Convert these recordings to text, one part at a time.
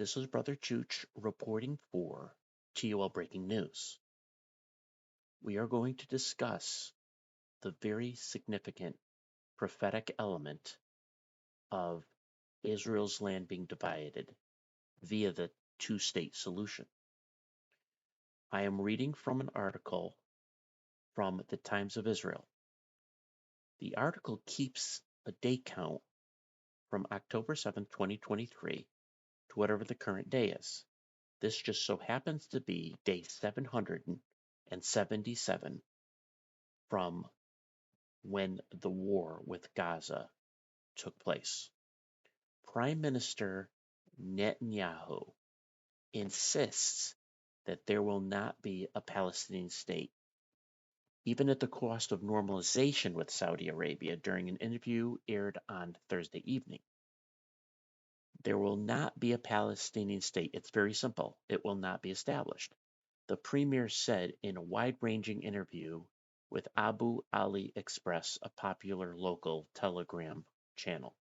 This is Brother Chooch reporting for TOL Breaking News. We are going to discuss the very significant prophetic element of Israel's land being divided via the two-state solution. I am reading from an article from the Times of Israel. The article keeps a date count from October 7, 2023 to whatever the current day is. This just so happens to be day 777 from when the war with Gaza took place. Prime Minister Netanyahu insists that there will not be a Palestinian state, even at the cost of normalization with Saudi Arabia during an interview aired on Thursday evening. There will not be a Palestinian state. It's very simple. It will not be established. The premier said in a wide-ranging interview with Abu Ali Express, a popular local Telegram channel.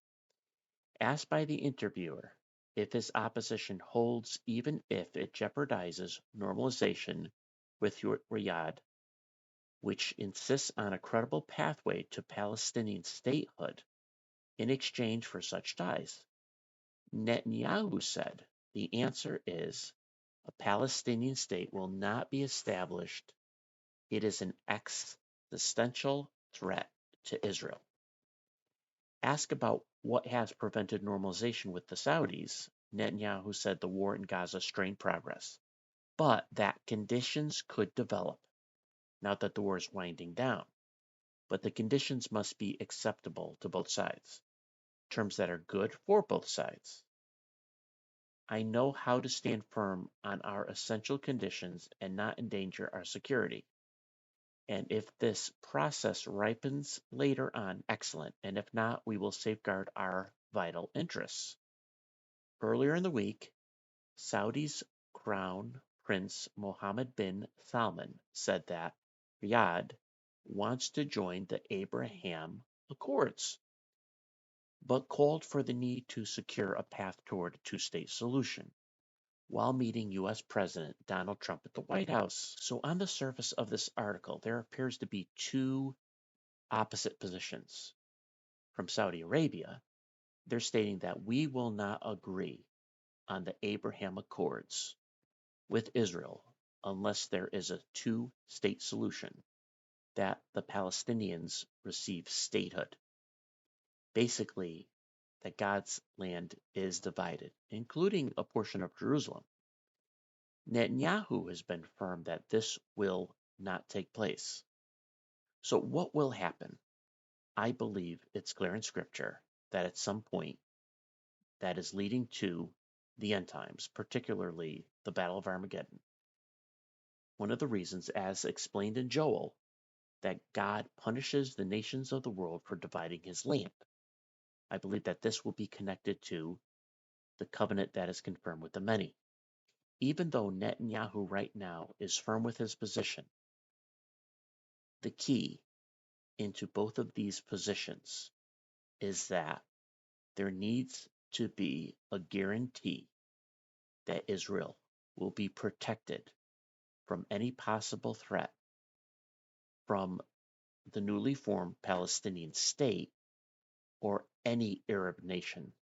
Asked by the interviewer if his opposition holds even if it jeopardizes normalization with Riyadh, which insists on a credible pathway to Palestinian statehood in exchange for such ties, Netanyahu said the answer is a Palestinian state will not be established. It is an existential threat to Israel. Asked about what has prevented normalization with the Saudis, Netanyahu said the war in Gaza strained progress, but that conditions could develop now that the war is winding down. But the conditions must be acceptable to both sides, terms that are good for both sides. I know how to stand firm on our essential conditions and not endanger our security. And if this process ripens later on, excellent. And if not, we will safeguard our vital interests. Earlier in the week, Saudi's Crown Prince Mohammed bin Salman said that Riyadh wants to join the Abraham Accords, but called for the need to secure a path toward a two-state solution while meeting U.S. President Donald Trump at the White House. So on the surface of this article, there appears to be two opposite positions. From Saudi Arabia, they're stating that we will not agree on the Abraham Accords with Israel unless there is a two-state solution, that the Palestinians receive statehood. Basically, that God's land is divided, including a portion of Jerusalem. Netanyahu has been firm that this will not take place. So what will happen? I believe it's clear in Scripture that at some point that is leading to the end times, particularly the Battle of Armageddon. One of the reasons, as explained in Joel, that God punishes the nations of the world for dividing his land. I believe that this will be connected to the covenant that is confirmed with the many. Even though Netanyahu right now is firm with his position, the key into both of these positions is that there needs to be a guarantee that Israel will be protected from any possible threat from the newly formed Palestinian state or any Arab nation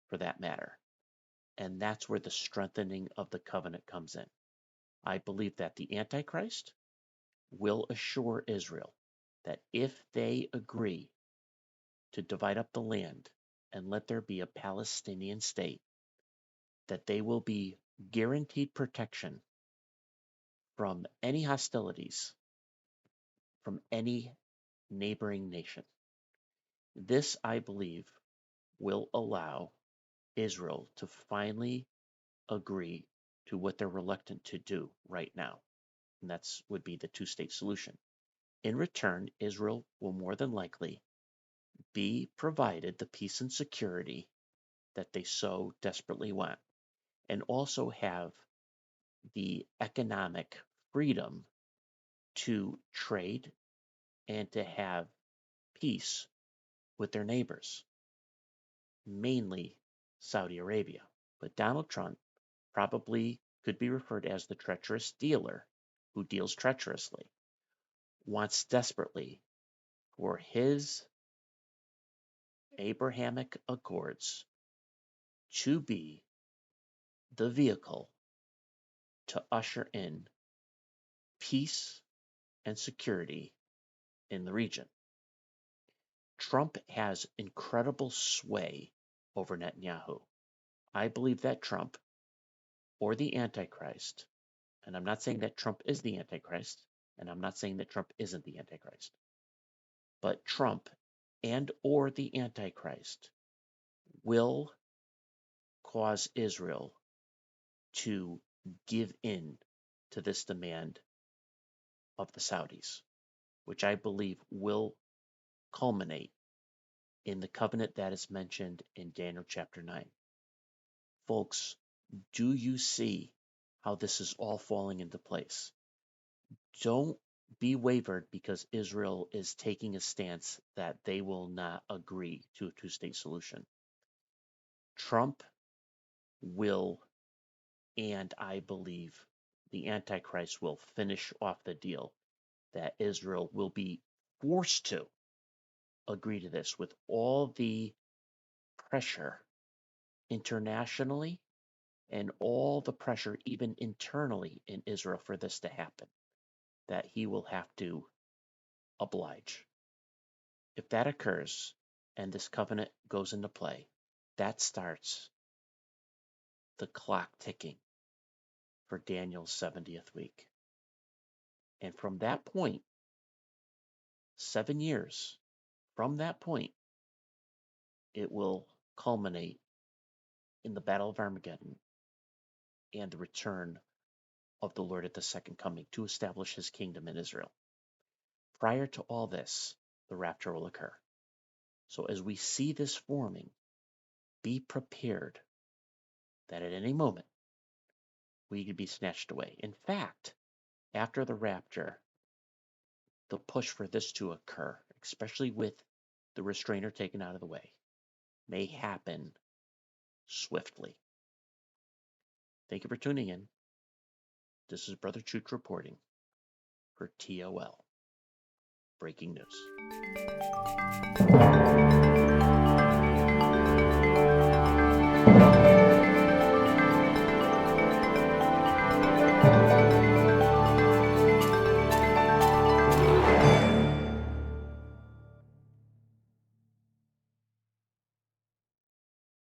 for that matter. And that's where the strengthening of the covenant comes in. I believe that the Antichrist will assure Israel that if they agree to divide up the land and let there be a Palestinian state, that they will be guaranteed protection from any hostilities from any neighboring nation. This, I believe, will allow Israel to finally agree to what they're reluctant to do right now, and that's would be the two-state solution. In return, Israel will more than likely be provided the peace and security that they so desperately want, and also have the economic freedom to trade and to have peace with their neighbors, mainly Saudi Arabia. But Donald Trump probably could be referred as the treacherous dealer who deals treacherously, wants desperately for his Abrahamic Accords to be the vehicle to usher in peace and security in the region. Trump has incredible sway over Netanyahu. I believe that Trump or the Antichrist, and I'm not saying that Trump is the Antichrist, and I'm not saying that Trump isn't the Antichrist, but Trump and or the Antichrist will cause Israel to give in to this demand of the Saudis, which I believe will culminate in the covenant that is mentioned in Daniel chapter 9. Folks, do you see how this is all falling into place? Don't be wavered because Israel is taking a stance that they will not agree to a two-state solution. Trump will, and I believe the Antichrist will finish off the deal that Israel will be forced to agree to this with all the pressure internationally and all the pressure even internally in Israel for this to happen, that he will have to oblige. If that occurs and this covenant goes into play, that starts the clock ticking for Daniel's 70th week. And from that point, 7 years from that point, it will culminate in the Battle of Armageddon and the return of the Lord at the second coming to establish his kingdom in Israel. Prior to all this, the rapture will occur. So as we see this forming, be prepared that at any moment we could be snatched away. In fact, after the rapture, the push for this to occur, especially with the restrainer taken out of the way, may happen swiftly. Thank you for tuning in. This is Brother Chooch reporting for TOL Breaking News.